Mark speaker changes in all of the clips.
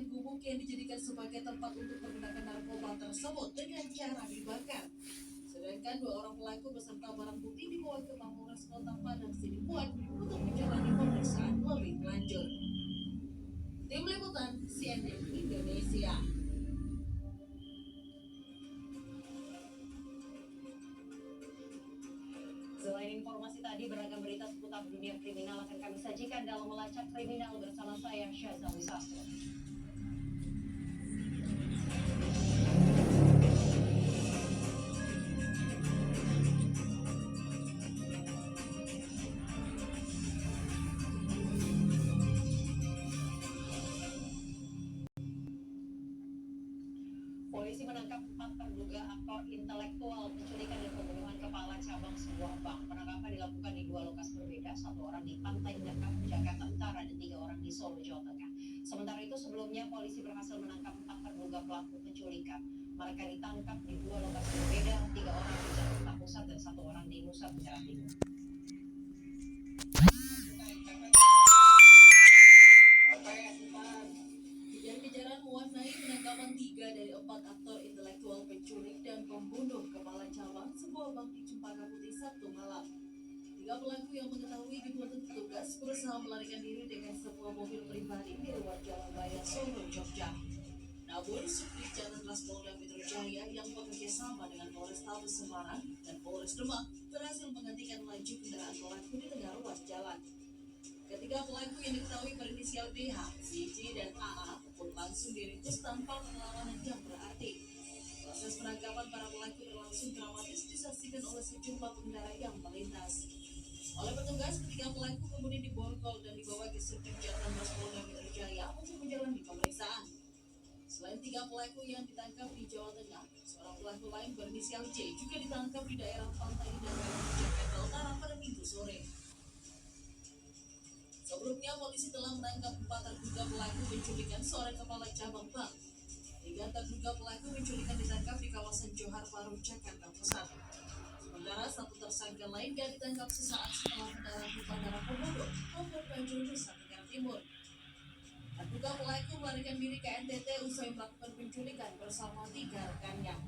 Speaker 1: bagian gubuk yang dijadikan sebagai tempat untuk menggunakan narkoba tersebut dengan cara dibakar. Sedangkan 2 orang pelaku beserta barang bukti dibawa ke Mapolres Kota Padang Sidempuan untuk menjalani pemeriksaan lebih lanjut. Tim Liputan CNN Indonesia.
Speaker 2: Selain informasi tadi, beragam berita seputar dunia kriminal akan kami sajikan dalam Melacak Kriminal bersama saya, Syazali Sastro. Polisi menangkap 4 terduga aktor intelektual penculikan dan pembunuhan kepala cabang sebuah bank. Penangkapan dilakukan di 2 lokasi berbeda, 1 orang di Pantai Dekap, Jakarta Utara, dan 3 orang di Solo, Jawa Tengah. Sementara itu sebelumnya polisi berhasil menangkap 4 terduga pelaku penculikan. Mereka ditangkap di 2 lokasi berbeda, 3 orang di Jakarta Pusat dan 1 orang di Nusa Tenggara Timur.
Speaker 1: Kejar-kejaran mewarnai penangkapan 3 dari 4 aktor intelektual penculik dan pembunuh kepala cabang sebuah bank di Cempaka Putih Sabtu malam. 3 pelaku yang mengetahui dituntut petugas berusaha melarikan diri dengan sebuah mobil pribadi di luar Jalan Raya Solo, Jogja. Namun, Subdit Jatantras Polda Metro Jaya yang bekerja sama dengan Polrestabes Semarang dan Polres Demak berhasil menghentikan laju kendaraan pelaku di tengah ruas jalan. Ketiga pelaku yang diketahui berinisial BH, CJ, dan AA pun langsung diringkus tanpa perlawanan yang berarti. Proses penangkapan para pelaku berlangsung dramatis disaksikan oleh sejumlah pengendara yang melintas. Oleh petugas, ketiga pelaku kemudian diborgol dan dibawa ke Subdit Jatantras Polda Metro Jaya untuk menjalani pemeriksaan. Selain 3 pelaku yang ditangkap di Jawa Tengah, seorang pelaku lain berinisial J juga ditangkap di daerah Pantai Indah, Jakarta Utara pada Minggu sore. Sebelumnya, polisi telah menangkap 4 terduga pelaku penculikan seorang kepala cabang bank. 3 terduga pelaku penculikan ditangkap di kawasan Johar Baru, Jakarta Pusat. Sementara 1 tersangka lainnya ditangkap sesaat setelah mendarat di Bandara Komodo, Lombok Bajo, Nusa Tenggara Timur. Terduga pelaku melarikan diri ke NTT usai melakukan penculikan bersama 3 rekannya.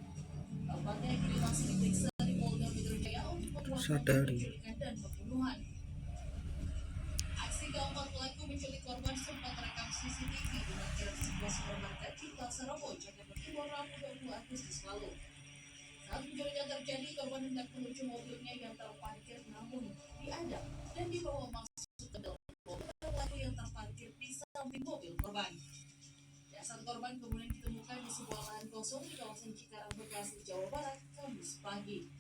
Speaker 1: Keempatnya kini masih diperiksa di Polda Metro Jaya untuk melakukan penculikan dan pembunuhan. Aksi keempat pelaku menculik korban sempat terekam CCTV di parkiran sebuah supermarket di Pasar Rebo, Jakarta Timur, Rabu 20 Agustus lalu. Saat penculikan terjadi, korban hendak menuju mobilnya yang terparkir namun diadang dan dibawa masuk ke dalam mobil pelaku yang terparkir di samping mobil korban. Jasad korban kemudian ditemukan di sebuah lahan kosong di kawasan Cikarang, Bekasi, Jawa Barat, Kamis pagi.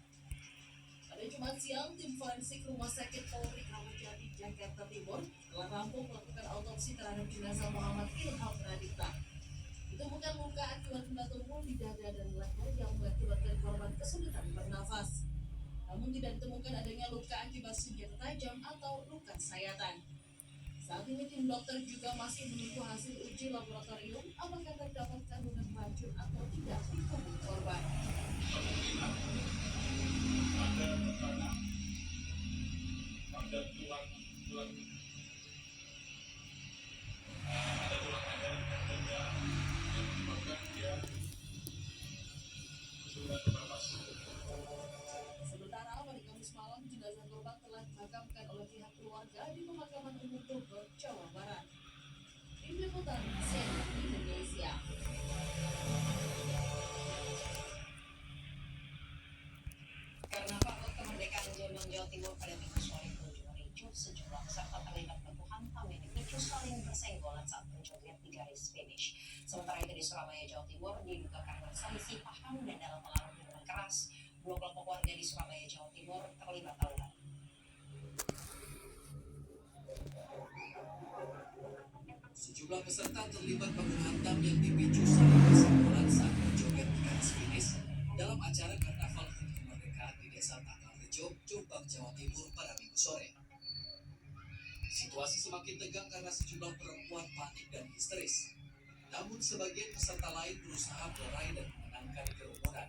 Speaker 1: Pada Jumat siang, tim forensik Rumah Sakit Polri Kramat Jati, Jakarta Timur telah rampung melakukan autopsi terhadap jenazah Muhammad Ilham Radita. Ditemukan luka akibat benda tumpul di dada dan leher yang mengakibatkan korban kesulitan bernafas. Namun tidak ditemukan adanya luka akibat senjata tajam atau luka sayatan. Saat ini tim dokter juga masih menunggu hasil uji laboratorium apakah terdapat kandungan racun atau tidak di tubuh korban.
Speaker 3: Ada tulang ada yang menyebabkan dia sudah terlepas.
Speaker 1: Sementara pada Kamis malam jenazah korban telah dimakamkan oleh pihak keluarga di pemakaman umum Bogor, Jawa Barat. Tim Liputan CNN Indonesia.
Speaker 2: Karnaval Kemerdekaan Jombang, Jawa Timur pada Minggu sore berujung ricuh. Sejumlah peserta terlibat baku hantam yang dipicu saling bersenggolan saat menjoget di garis finish. Sementara itu di Surabaya, Jawa Timur diduga karena selisih paham dan dalam pengaruh minuman keras, 2 kelompok warga di Surabaya, Jawa Timur terlibat tawuran.
Speaker 4: Sejumlah peserta terlibat baku hantam yang dipicu saling bersenggolan saat menjoget di garis finish dalam acara Karnaval Kemerdekaan di Desa Tanggalrejo, Jombang, Jawa Timur pada Minggu sore. Situasi semakin tegang karena sejumlah perempuan panik dan histeris. Namun sebagian peserta lain berusaha melerai dan menenangkan kerumunan.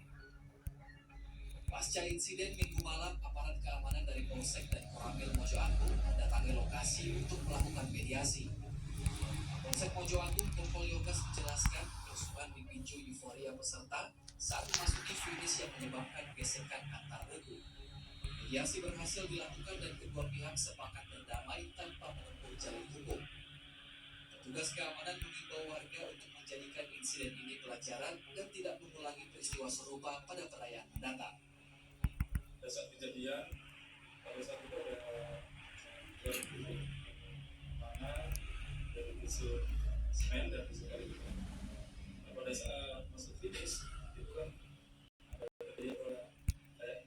Speaker 4: Pasca insiden Minggu malam, aparat keamanan dari Polsek dan Koramil Mojo Agung mendatangi lokasi untuk melakukan mediasi. Polsek Mojo Agung Kompol Yogas menjelaskan kerusuhan dipicu euforia peserta saat memasuki finish yang menyebabkan gesekan antar regu. Mediasi berhasil dilakukan dan kedua pihak sepakat berdamai tanpa menempuh jalur hukum. Petugas keamanan mengimbau warga untuk menjadikan insiden ini pelajaran dan tidak mengulangi peristiwa serupa pada perayaan mendatang.
Speaker 3: Pada saat kejadian, pada saat itu ada dua regu, mana dari busur semen dan busur kayu. Nah, pada saat masuk finish itu kan ada kayak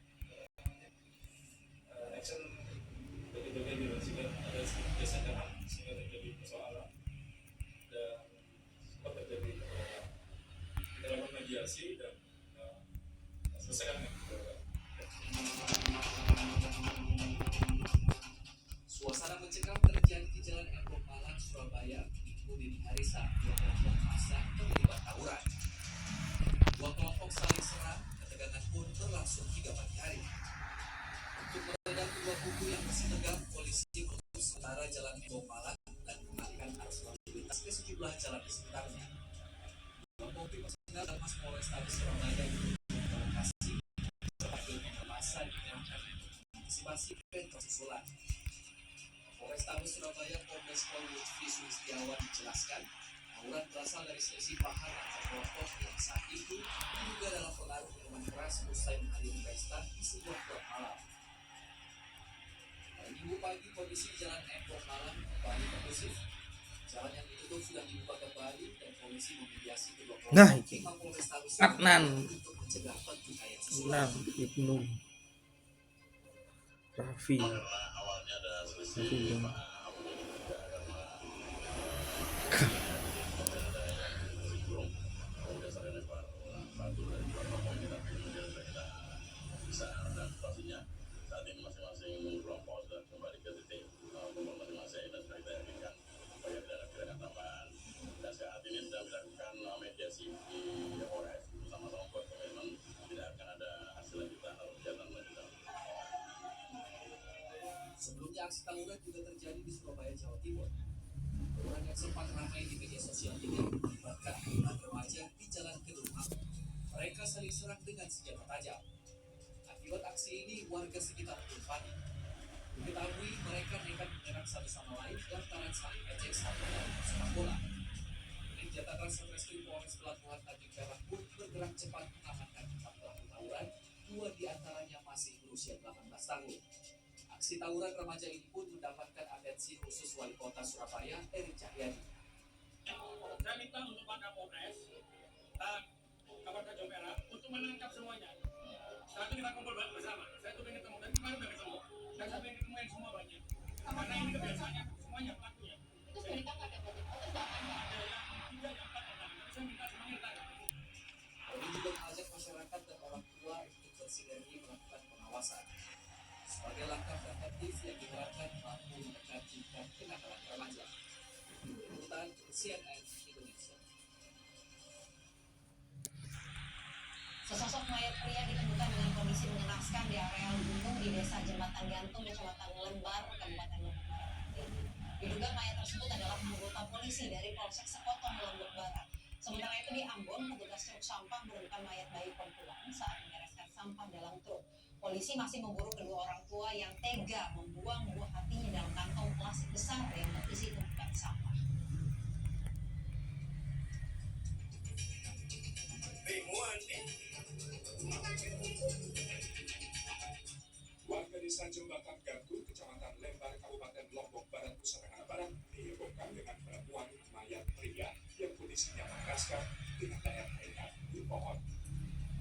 Speaker 3: action bagi-bagi gitu, sehingga ada gesekan sehingga terjadi persoalan dan sempat terjadi kita lakukan mediasi dan selesaikan dengan
Speaker 4: Suasana mencekam terjadi di Jalan Embong Malang, Surabaya, Minggu dini hari saat dua kelompok massa terlibat tawuran. Dua kelompok saling serang, ketegangan pun berlangsung hingga pagi hari. Untuk meredam kedua kubu yang masih tegang, polisi menutup sementara Jalan Embong Malang dan mengalihkan arus lalu lintas ke sejumlah jalan di sekitarnya. Dua mobil personel dan Mas Polrestabes Surabaya ke lokasi sebagai massa dikerahkan untuk mengantisipasi bentrok susulan. Polrestabes Surabaya Kombes Pol Lutfi Sulistiawan menjelaskan, tawuran berasal dari selisih paham antar kelompok yang saat itu diduga dalam pengaruh minuman keras usai menghadiri pesta di sebuah klub malam. Pada Minggu pagi, kondisi di Jalan Embong Malang kembali kondusif. Jalan yang ditutup sudah dibuka kembali dan polisi memediasi kedua kelompok.
Speaker 5: Nah, iki.
Speaker 4: Tim Polrestabes
Speaker 5: Adnan.
Speaker 4: Surabaya untuk mencegah pertikaian susulan.
Speaker 5: Ibnu Raffi
Speaker 6: awalnya ada selisih
Speaker 5: Raffi
Speaker 6: paham berdasarkan lempar batu dari dua kelompok ini, tapi kemudian kita bisa dan pastinya saat ini masing-masing kelompok sudah kembali ke titik kumpul masing-masing dan sudah kita yakinkan supaya tidak ada gerakan tambahan. Dan saat ini sedang dilakukan mediasi di Polres bersama-sama buat komitmen tidak akan ada hasil lanjutan atau kegiatan lanjutan.
Speaker 4: Sebelumnya aksi tawuran juga terjadi di Surabaya, Jawa Timur. Tawuran yang sempat ramai di media sosial ini melibatkan puluhan remaja di Jalan Kedung. Mereka saling serang dengan senjata tajam. Akibat aksi ini, warga sekitar pun panik. Diketahui mereka nekat menyerang satu sama lain lantaran saling ejek saat bermain sepak bola. Unit Jatan Satreskrim Polres Pelabuhan Tanjung Perak pun bergerak cepat mengamankan 4 pelaku tawuran, 2 diantaranya masih berusia 18 tahun. Aksi tawuran remaja ini pun mendapatkan atensi khusus Wali Kota Surabaya, Eri Cahyadi.
Speaker 7: Saya minta untuk Pak Kapolres dan Kapolres Tanjung Perak untuk menangkap semuanya. Saat ini kita kumpul bersama. Saya tuh pengen ketemu, dan kemarin udah ketemu. Dan saya pengen ketemuin semua banyak. Karena ini kebiasaannya semuanya pelakunya. Jadi ada yang 3, yang 4 orang. Tapi saya minta semuanya ditangkap.
Speaker 4: Polri juga mengajak masyarakat dan orang tua untuk bersinergi melakukan pengawasan. Sebagai langkah preventif yang diharapkan mampu menekan tingkat kenakalan remaja. Liputan CNN Indonesia.
Speaker 2: Sesosok mayat pria ditemukan dengan kondisi mengenaskan di areal gunung di Desa Jembatan Gantung, Kecamatan Lembar, Kabupaten Lombok Barat. Diduga mayat tersebut adalah anggota polisi dari Polsek Sekotong, Lombok Barat. Sementara itu di Ambon, petugas truk sampah menemukan mayat bayi perempuan saat membereskan sampah dalam truk. Polisi masih memburu kedua orang tua yang tega membuang buah hatinya dalam kantong plastik besar yang berisi tumpukan sampah.
Speaker 3: Warga desa Jembatan Gantung, Kecamatan Lembar, Kabupaten Lombok Barat, Nusa Tenggara Barat, dihebohkan dengan penemuan mayat pria yang kondisinya mengenaskan dengan daya tarik di pohon.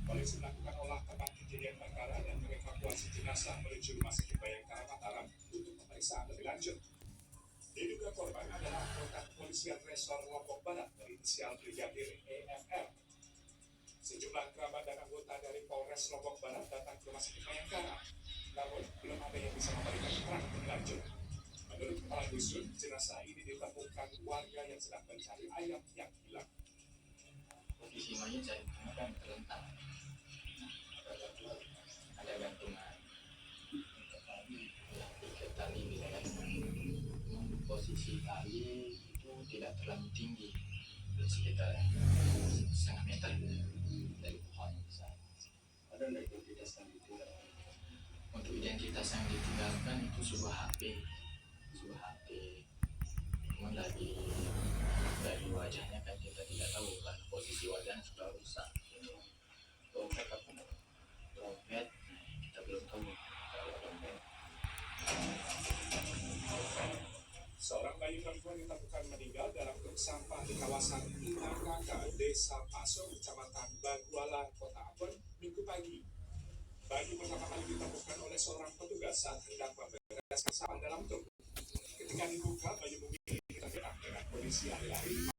Speaker 3: Polisi melakukan olah tempat kejadian perkara dan mengevakuasi jenazah menuju Rumah Sakit Bayangkara Mataram untuk pemeriksaan lebih lanjut. Diduga korban adalah anggota kepolisian Resor Lombok Barat berinisial Brigadir EFR. Sejumlah kerabat dan anggota dari Polres Lombok Barat datang ke Rumah Sakit Bayangkara, namun belum ada yang bisa memberikan keterangan lebih lanjut. Menurut kepala dusun, jenazah ini ditemukan warga yang sedang mencari ayam yang hilang.
Speaker 8: Kondisi mayat saya kan terlentang, ada gantungan tali di dalam posisi tali itu tidak terlalu tinggi, dan sekitar 1,5 meter dari pohon.
Speaker 3: Ada nggak identitas yang ditinggalkan?
Speaker 8: Untuk identitas yang ditinggalkan itu sebuah HP. Namun dari wajahnya kan kita tidak tahu kan posisi wajahnya sudah rusak. Dompet kita belum tahu kalau dompet.
Speaker 3: Seorang bayi perempuan ditemukan meninggal dalam truk sampah di kawasan Inakaka, Desa Paso, Kecamatan Baguala, Kota Ambon, Minggu pagi. Bayi pertama kali ditemukan oleh seorang petugas saat hendak membereskan sampah dalam truk. Ketika dibuka, bayi memiliki tergerak dengan kondisi lari-lari.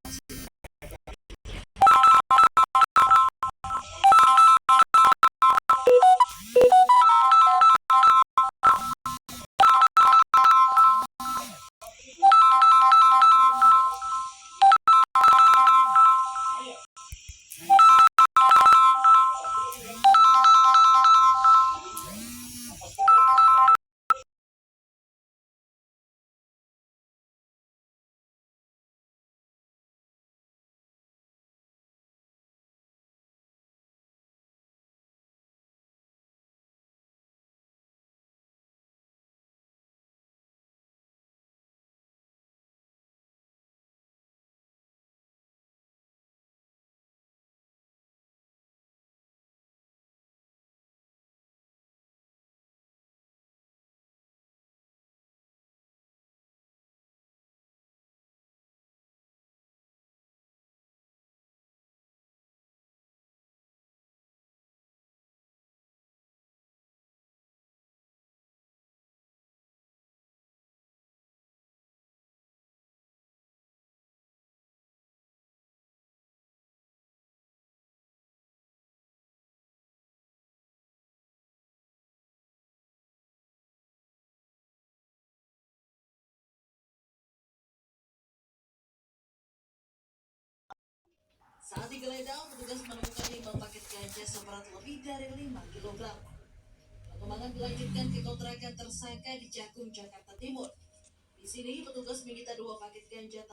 Speaker 1: Saat digeledah, petugas menemukan 5 paket ganja seberat lebih dari 5 kg. Pengembangan dilanjutkan ke kontrakan tersangka di Cakung, Jakarta Timur. Di sini, petugas menyita 2 paket ganja